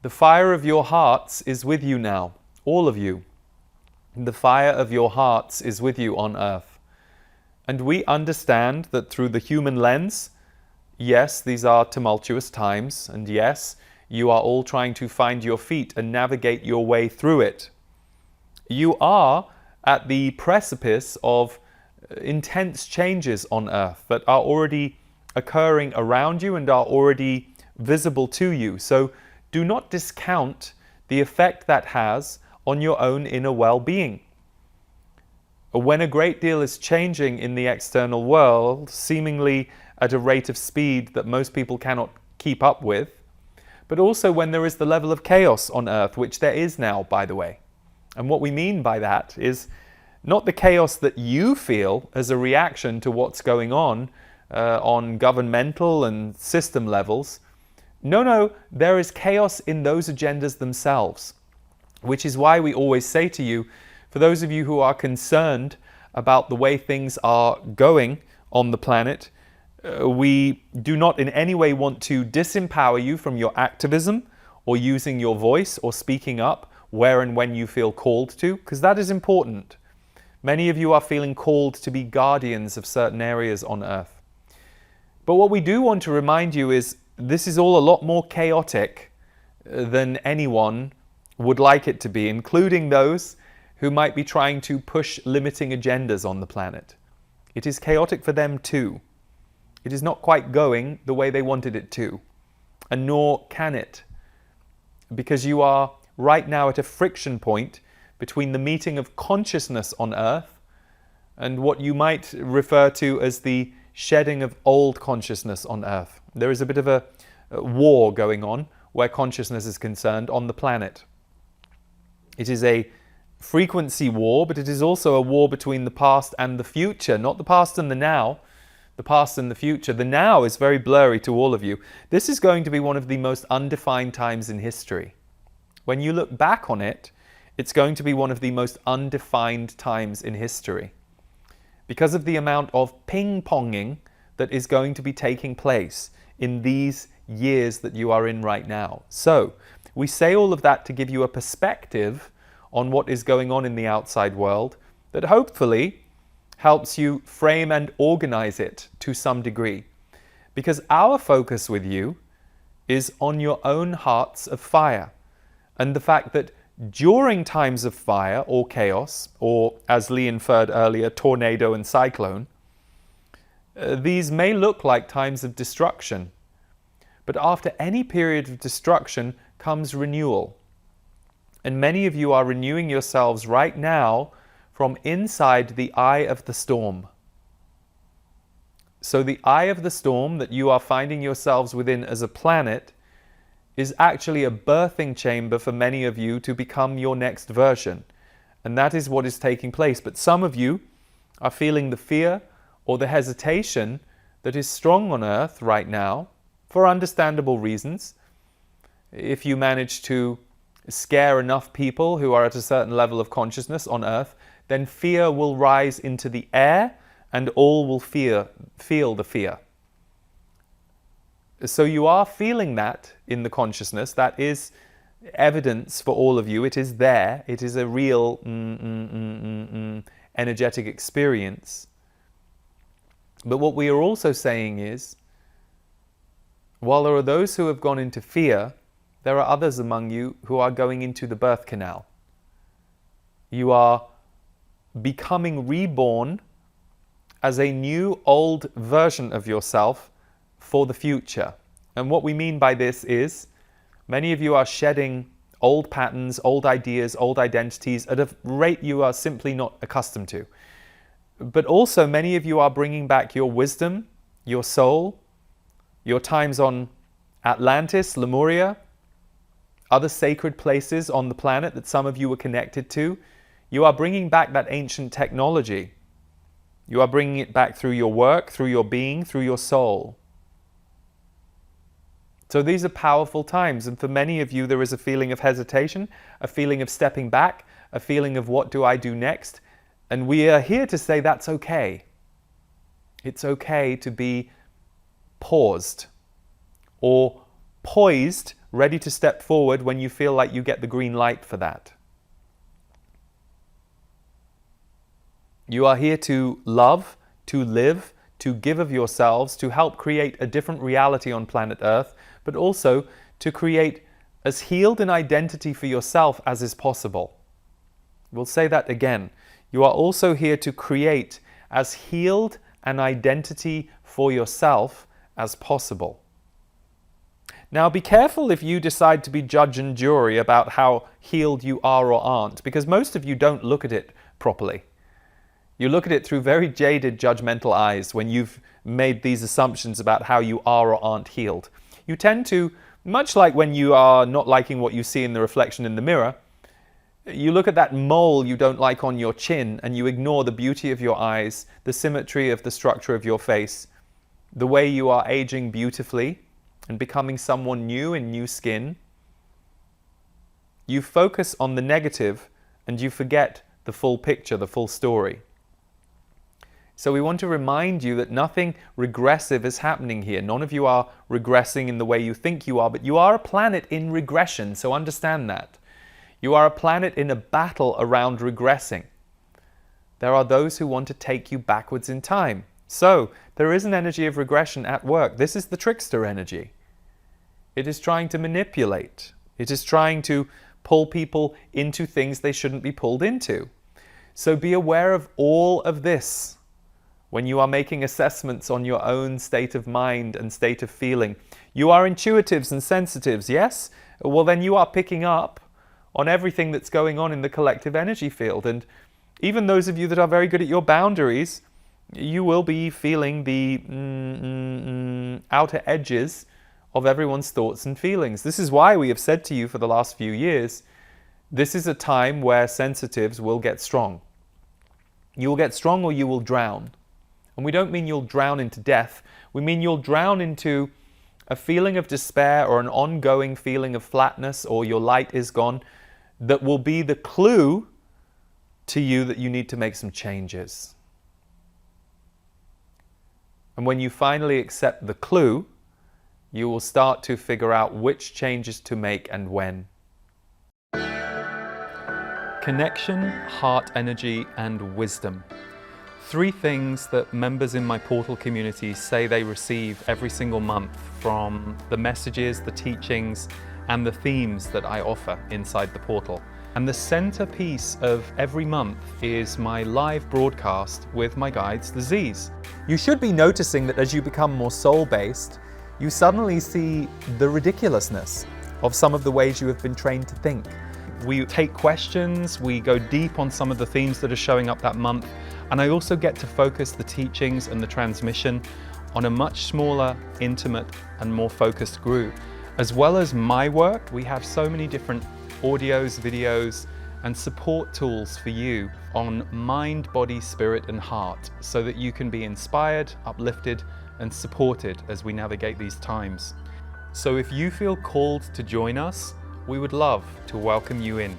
The fire of your hearts is with you now, all of you. The fire of your hearts is with you on earth. And we understand that through the human lens, yes, these are tumultuous times, and yes, you are all trying to find your feet and navigate your way through it. You are at the precipice of intense changes on earth that are already occurring around you and are already visible to you. So do not discount the effect that has on your own inner well-being. When a great deal is changing in the external world, seemingly at a rate of speed that most people cannot keep up with, but also when there is the level of chaos on earth, which there is now, by the way. And what we mean by that is not the chaos that you feel as a reaction to what's going on governmental and system levels. No, there is chaos in those agendas themselves, which is why we always say to you, for those of you who are concerned about the way things are going on the planet, we do not in any way want to disempower you from your activism or using your voice or speaking up where and when you feel called to, because that is important. Many of you are feeling called to be guardians of certain areas on earth. But what we do want to remind you is this is all a lot more chaotic than anyone would like it to be, including those who might be trying to push limiting agendas on the planet. It is chaotic for them too. It is not quite going the way they wanted it to, and nor can it, because you are right now at a friction point between the meeting of consciousness on earth and what you might refer to as the shedding of old consciousness on earth. There is a bit of a war going on where consciousness is concerned on the planet. It is a frequency war, but it is also a war between the past and the future, not the past and the now, the past and the future. The now is very blurry to all of you. This is going to be one of the most undefined times in history. When you look back on it, it's going to be one of the most undefined times in history because of the amount of ping-ponging that is going to be taking place in these years that you are in right now. So we say all of that to give you a perspective on what is going on in the outside world that hopefully helps you frame and organize it to some degree. Because our focus with you is on your own hearts of fire and the fact that during times of fire or chaos, or as Lee inferred earlier, tornado and cyclone, these may look like times of destruction. But after any period of destruction comes renewal. And many of you are renewing yourselves right now from inside the eye of the storm. So the eye of the storm that you are finding yourselves within as a planet is actually a birthing chamber for many of you to become your next version. And that is what is taking place. But some of you are feeling the fear or the hesitation that is strong on earth right now for understandable reasons. If you manage to scare enough people who are at a certain level of consciousness on earth, then fear will rise into the air and all will feel the fear. So you are feeling that in the consciousness. That is evidence for all of you. It is there. It is a real energetic experience. But what we are also saying is, while there are those who have gone into fear, there are others among you who are going into the birth canal. You are becoming reborn as a new old version of yourself for the future. And what we mean by this is many of you are shedding old patterns, old ideas, old identities at a rate you are simply not accustomed to. But also many of you are bringing back your wisdom, your soul, your times on Atlantis, Lemuria, other sacred places on the planet that some of you were connected to. You are bringing back that ancient technology. You are bringing it back through your work, through your being, through your soul. So these are powerful times, and for many of you there is a feeling of hesitation, a feeling of stepping back, a feeling of what do I do next? And we are here to say that's okay. It's okay to be paused or poised ready to step forward when you feel like you get the green light for that. You are here to love, to live, to give of yourselves, to help create a different reality on planet Earth, but also to create as healed an identity for yourself as is possible. We'll say that again. You are also here to create as healed an identity for yourself as possible. Now, be careful if you decide to be judge and jury about how healed you are or aren't, because most of you don't look at it properly. You look at it through very jaded, judgmental eyes when you've made these assumptions about how you are or aren't healed. You tend to, much like when you are not liking what you see in the reflection in the mirror, you look at that mole you don't like on your chin and you ignore the beauty of your eyes, the symmetry of the structure of your face, the way you are aging beautifully and becoming someone new in new skin. You focus on the negative and you forget the full picture, the full story. So we want to remind you that nothing regressive is happening here. None of you are regressing in the way you think you are, but you are a planet in regression, so understand that. You are a planet in a battle around regressing. There are those who want to take you backwards in time. So there is an energy of regression at work. This is the trickster energy. It is trying to manipulate. It is trying to pull people into things they shouldn't be pulled into. So be aware of all of this when you are making assessments on your own state of mind and state of feeling. You are intuitives and sensitives, yes? Well, then you are picking up on everything that's going on in the collective energy field. And even those of you that are very good at your boundaries, you will be feeling the outer edges of everyone's thoughts and feelings. This is why we have said to you for the last few years, this is a time where sensitives will get strong. You will get strong or you will drown. And we don't mean you'll drown into death. We mean you'll drown into a feeling of despair or an ongoing feeling of flatness, or your light is gone, that will be the clue to you that you need to make some changes. And when you finally accept the clue, you will start to figure out which changes to make and when. Connection, heart energy, and wisdom. 3 things that members in my portal community say they receive every single month from the messages, the teachings, and the themes that I offer inside the portal. And the centerpiece of every month is my live broadcast with my guides, the Z's. You should be noticing that as you become more soul-based, you suddenly see the ridiculousness of some of the ways you have been trained to think. We take questions, we go deep on some of the themes that are showing up that month, and I also get to focus the teachings and the transmission on a much smaller, intimate, and more focused group. As well as my work, we have so many different audios, videos, and support tools for you on mind, body, spirit, and heart, so that you can be inspired, uplifted, and supported as we navigate these times. So if you feel called to join us, we would love to welcome you in.